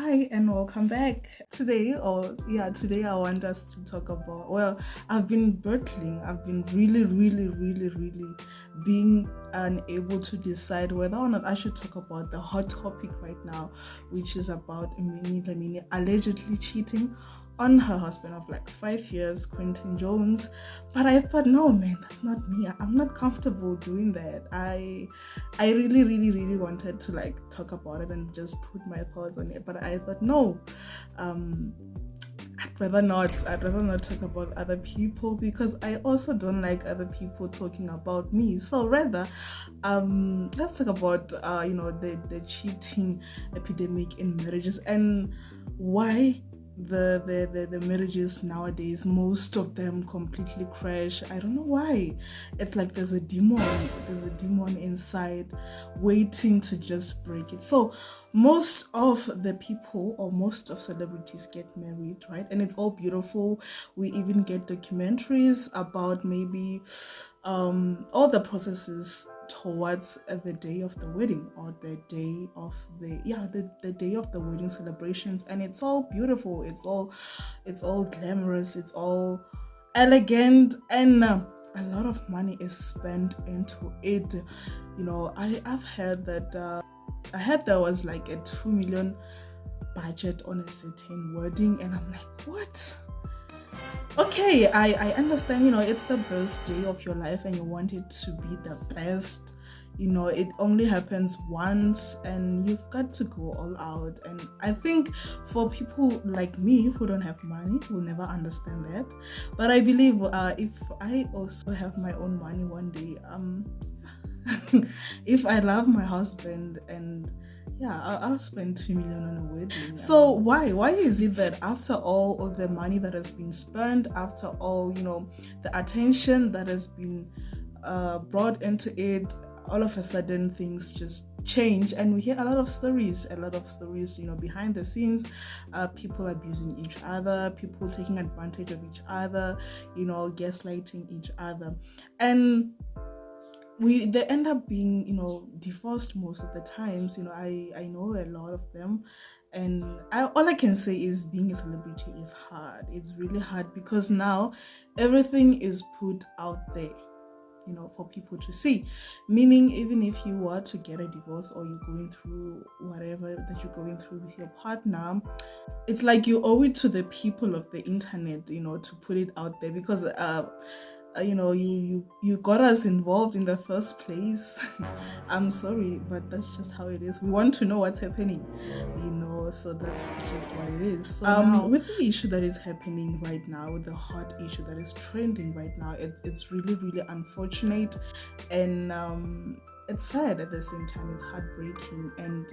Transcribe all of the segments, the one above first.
Hi and welcome back. Today I want us to talk about. Well, I've been battling. I've been really being unable to decide whether or not I should talk about the hot topic right now, which is about Minnie Dlamini allegedly cheating on her husband of like 5 years, Quentin Jones. But I thought, no, man, that's not me. I'm not comfortable doing that. I really wanted to like talk about it and just put my thoughts on it, but I thought, no, um, I'd rather not talk about other people because I also don't like other people talking about me. So rather, let's talk about the cheating epidemic in marriages and why the marriages nowadays, most of them completely crash. I don't know why. It's like there's a demon inside waiting to just break it. So most of the people or most of celebrities get married, right? And it's all beautiful. We even get documentaries about maybe all the processes towards the day of the wedding or the day of the day of the wedding celebrations, and it's all beautiful, it's all glamorous, it's all elegant, and a lot of money is spent into it. I've heard that I heard there was like a 2 million budget on a certain wedding, and I'm like, what? Okay, I understand, it's the best day of your life and you want it to be the best. It only happens once and you've got to go all out. And I think for people like me who don't have money, will never understand that. But I believe if I also have my own money one day, if I love my husband, and yeah, I'll spend 2 million on a wedding. So why is it that after all of the money that has been spent, after all, the attention that has been brought into it, all of a sudden things just change, and we hear a lot of stories, behind the scenes, people abusing each other, people taking advantage of each other, gaslighting each other, and they end up being divorced most of the times. I know a lot of them, and all I can say is being a celebrity is hard. It's really hard because now everything is put out there, for people to see. Meaning, even if you were to get a divorce or you're going through whatever that you're going through with your partner, it's like you owe it to the people of the internet, to put it out there, because you got us involved in the first place. I'm sorry, but that's just how it is. We want to know what's happening, so that's just what it is. So now, with the issue that is happening right now, with the hot issue that is trending right now, it's really unfortunate, and it's sad at the same time. It's heartbreaking, and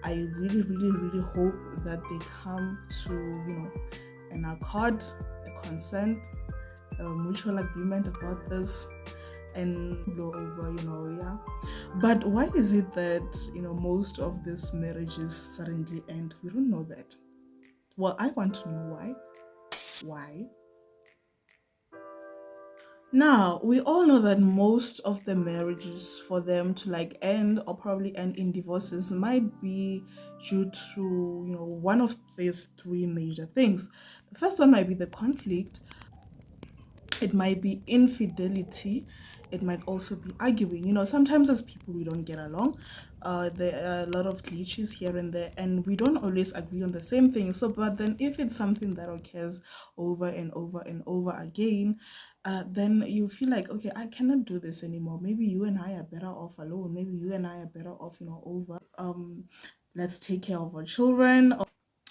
I really hope that they come to an accord, a consent, a mutual agreement about this, and blow over, yeah. But why is it that most of these marriages suddenly end? We don't know that. Well, I want to know why. Now, we all know that most of the marriages, for them to like end or probably end in divorces, might be due to one of these three major things. The first one might be the conflict. It might be infidelity. It might also be arguing. Sometimes as people we don't get along. There are a lot of glitches here and there, and we don't always agree on the same thing. So, but then if it's something that occurs over and over and over again, then you feel like, okay, I cannot do this anymore. Maybe you and I are better off alone. Maybe you and I are better off, over. Let's take care of our children.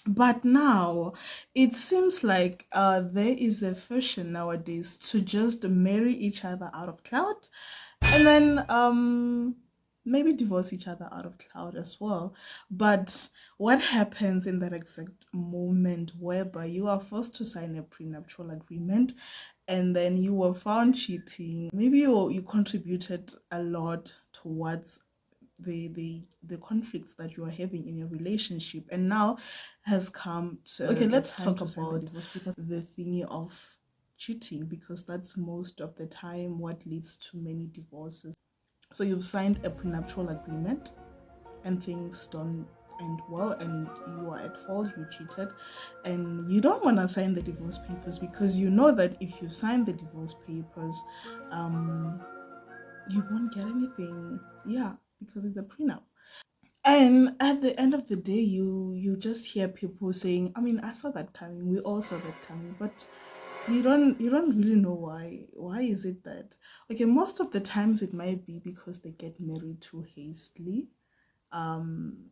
But now it seems like there is a fashion nowadays to just marry each other out of clout, and then maybe divorce each other out of clout as well. But what happens in that exact moment whereby you are forced to sign a prenuptial agreement and then you were found cheating? Maybe you contributed a lot towards the conflicts that you are having in your relationship, and now has come to, okay, let's talk about divorce, because the thingy of cheating, because that's most of the time what leads to many divorces. So you've signed a prenuptial agreement and things don't end well and you are at fault, you cheated, and you don't want to sign the divorce papers because you know that if you sign the divorce papers, you won't get anything. Yeah, because it's a prenup. And at the end of the day, you just hear people saying, I mean, I saw that coming, we all saw that coming, but you don't really know why. Why is it that, okay, most of the times it might be because they get married too hastily. um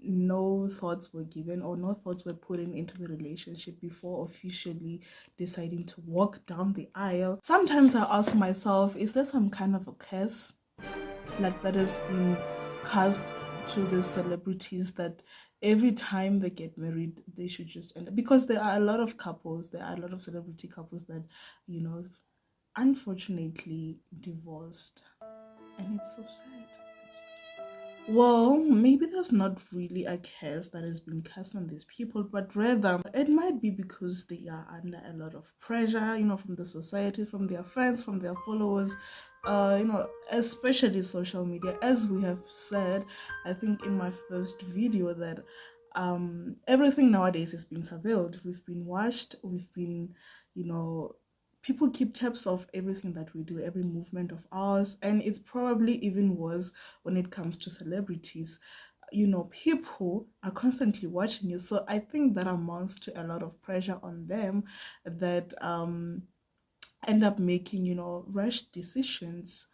no thoughts were given, or no thoughts were put into the relationship before officially deciding to walk down the aisle. Sometimes I ask myself, is there some kind of a curse like that has been cast to the celebrities, that every time they get married they should just end up, because there are a lot of couples, there are a lot of celebrity couples that, you know, unfortunately divorced, and it's so sad. It's really so sad. Well, maybe there's not really a curse that has been cast on these people, but rather it might be because they are under a lot of pressure, you know, from the society, from their friends, from their followers, especially social media. As we have said, I think in my first video, that everything nowadays is being surveilled. We've been watched, we've been, you know, people keep tabs of everything that we do, every movement of ours, and it's probably even worse when it comes to celebrities. You know, people are constantly watching you, so I think that amounts to a lot of pressure on them, that end up making, you know, rash decisions.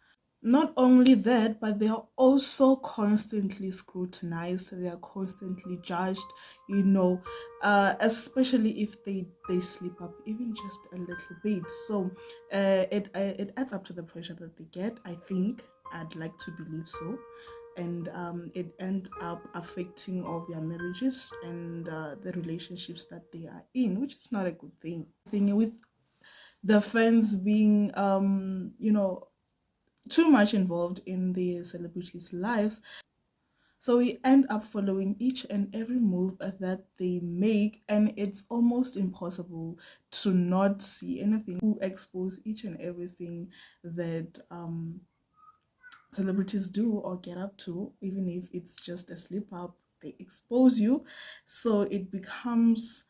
Not only that, but they are also constantly scrutinized, they are constantly judged, you know, especially if they slip up even just a little bit. So it adds up to the pressure that they get, I think. I'd like to believe so. And it ends up affecting all their marriages and the relationships that they are in, which is not a good thing with the fans being you know, too much involved in the celebrities' lives. So we end up following each and every move that they make, and it's almost impossible to not see anything, to expose each and everything that celebrities do or get up to. Even if it's just a slip up, they expose you. So it becomes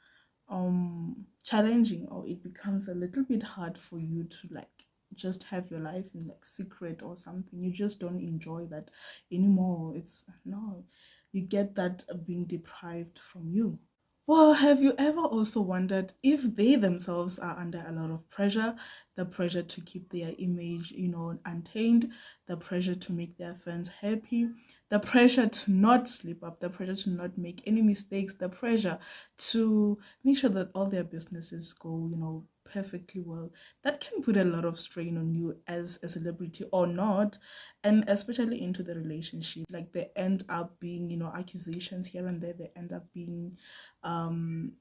challenging, or it becomes a little bit hard for you to like just have your life in like secret or something. You just don't enjoy that anymore. It's no, you get that being deprived from you. Well, have you ever also wondered if they themselves are under a lot of pressure? The pressure to keep their image, you know, untainted, the pressure to make their fans happy, the pressure to not slip up, the pressure to not make any mistakes, the pressure to make sure that all their businesses go, you know, perfectly well. That can put a lot of strain on you as a celebrity or not, and especially into the relationship. Like they end up being, you know, accusations here and there, they end up being um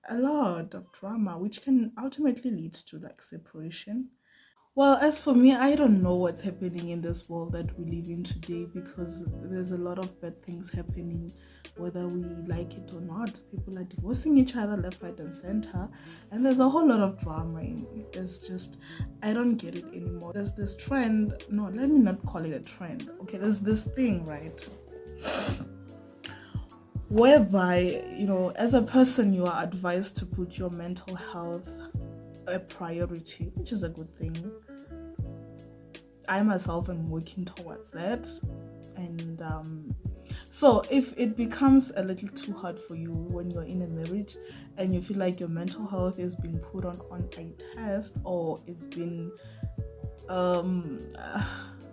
a lot of drama, which can ultimately lead to like separation. Well, as for me, I don't know what's happening in this world that we live in today, because there's a lot of bad things happening, whether we like it or not. People are divorcing each other left, right, and center, and there's a whole lot of drama in it. There's just, I don't get it anymore. There's this trend, no, let me not call it a trend. Okay, there's this thing, right? Whereby, you know, as a person, you are advised to put your mental health a priority, which is a good thing. I myself am working towards that. And so if it becomes a little too hard for you when you're in a marriage and you feel like your mental health is being put on a test, or it's been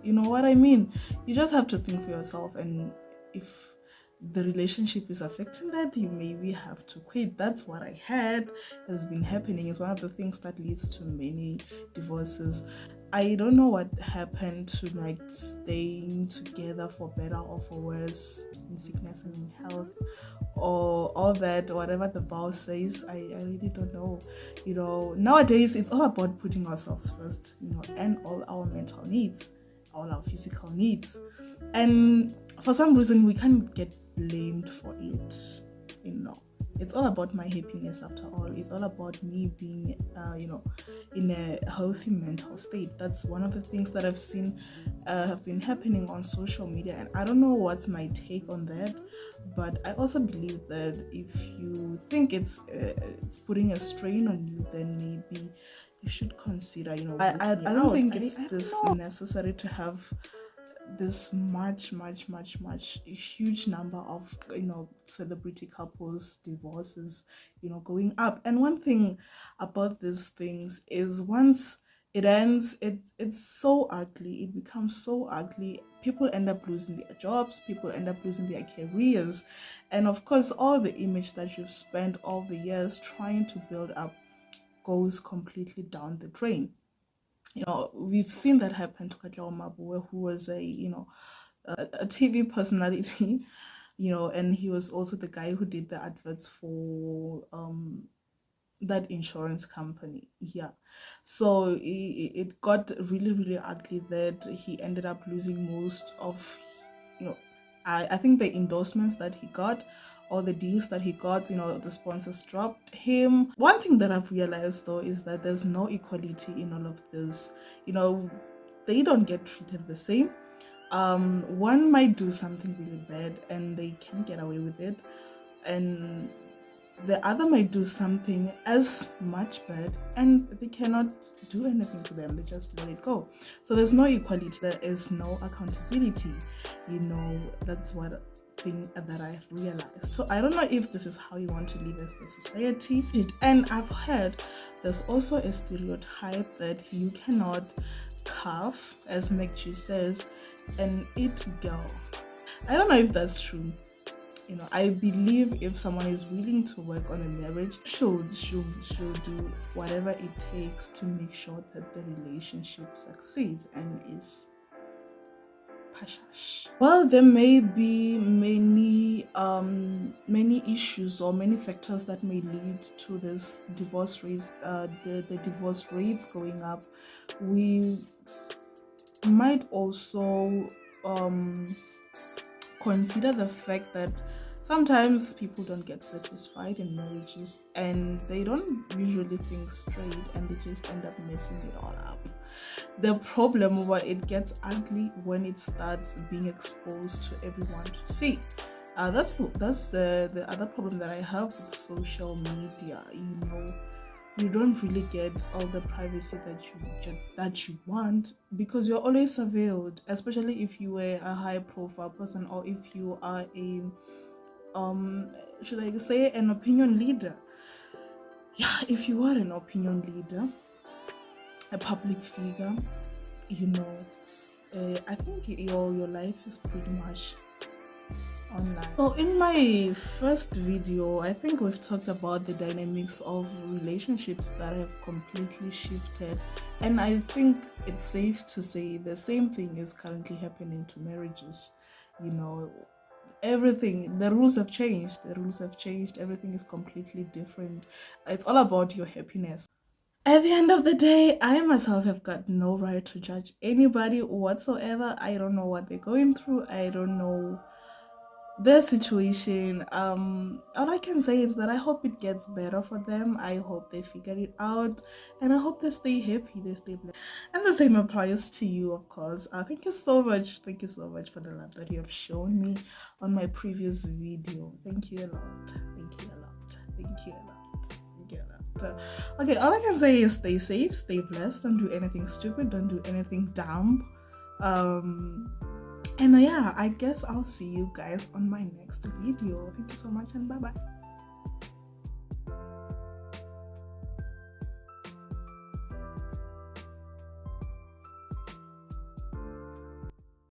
you know what I mean, you just have to think for yourself. And if the relationship is affecting that, you maybe have to quit. That's what I had has been happening. It's one of the things that leads to many divorces. I don't know what happened to like staying together for better or for worse, in sickness and in health, or all that, whatever the vow says. I really don't know. You know, nowadays it's all about putting ourselves first, you know, and all our mental needs, all our physical needs. And for some reason we can't get blamed for it, you know. it's all about my happiness after all. It's all about me being in a healthy mental state. That's one of the things that I've seen have been happening on social media, and I don't know what's my take on that, but I also believe that if you think it's putting a strain on you, then maybe you should consider, I don't think it's this necessary to have this much huge number of celebrity couples divorces going up. And one thing about these things is once it ends, it's so ugly. It becomes so ugly. People end up losing their jobs, people end up losing their careers, and of course all the image that you've spent all the years trying to build up goes completely down the drain. We've seen that happen to Katlawa Mabue, who was a TV personality, and he was also the guy who did the adverts for that insurance company. Yeah. So it got really ugly that he ended up losing most of, I think the endorsements that he got, all the deals that he got, the sponsors dropped him. One thing that I've realized though is that there's no equality in all of this. They don't get treated the same. One might do something really bad and they can get away with it, and the other might do something as much bad and they cannot do anything to them. They just let it go. So there's no equality, there is no accountability. That's what thing that I've realized. So I don't know if this is how you want to live as the society. And I've heard there's also a stereotype that you cannot carve, as McG says, an it girl. I don't know if that's true. I believe if someone is willing to work on a marriage, should do whatever it takes to make sure that the relationship succeeds and is pashash. Well, there may be many issues or many factors that may lead to this divorce rates, the divorce rates going up. We might also consider the fact that sometimes people don't get satisfied in marriages and they don't usually think straight and they just end up messing it all up. The problem where it gets ugly when it starts being exposed to everyone to see. That's the other problem that I have with social media. You don't really get all the privacy that you want because you're always surveilled, especially if you were a high profile person or if you are a should I say an opinion leader. Yeah, if you are an opinion leader, a public figure, I think your life is pretty much online. So in my first video, I think we've talked about the dynamics of relationships that have completely shifted, and I think it's safe to say the same thing is currently happening to marriages. Everything, the rules have changed, everything is completely different. It's all about your happiness. At the end of the day, I myself have got no right to judge anybody whatsoever. I don't know what they're going through. I don't know their situation. All I can say is that I hope it gets better for them. I hope they figure it out, and I hope they stay happy, they stay blessed. And the same applies to you, of course. Thank you so much for the love that you have shown me on my previous video. Thank you a lot. Okay, all I can say is stay safe, stay blessed, don't do anything stupid, don't do anything dumb. And yeah, I guess I'll see you guys on my next video. Thank you so much and bye bye.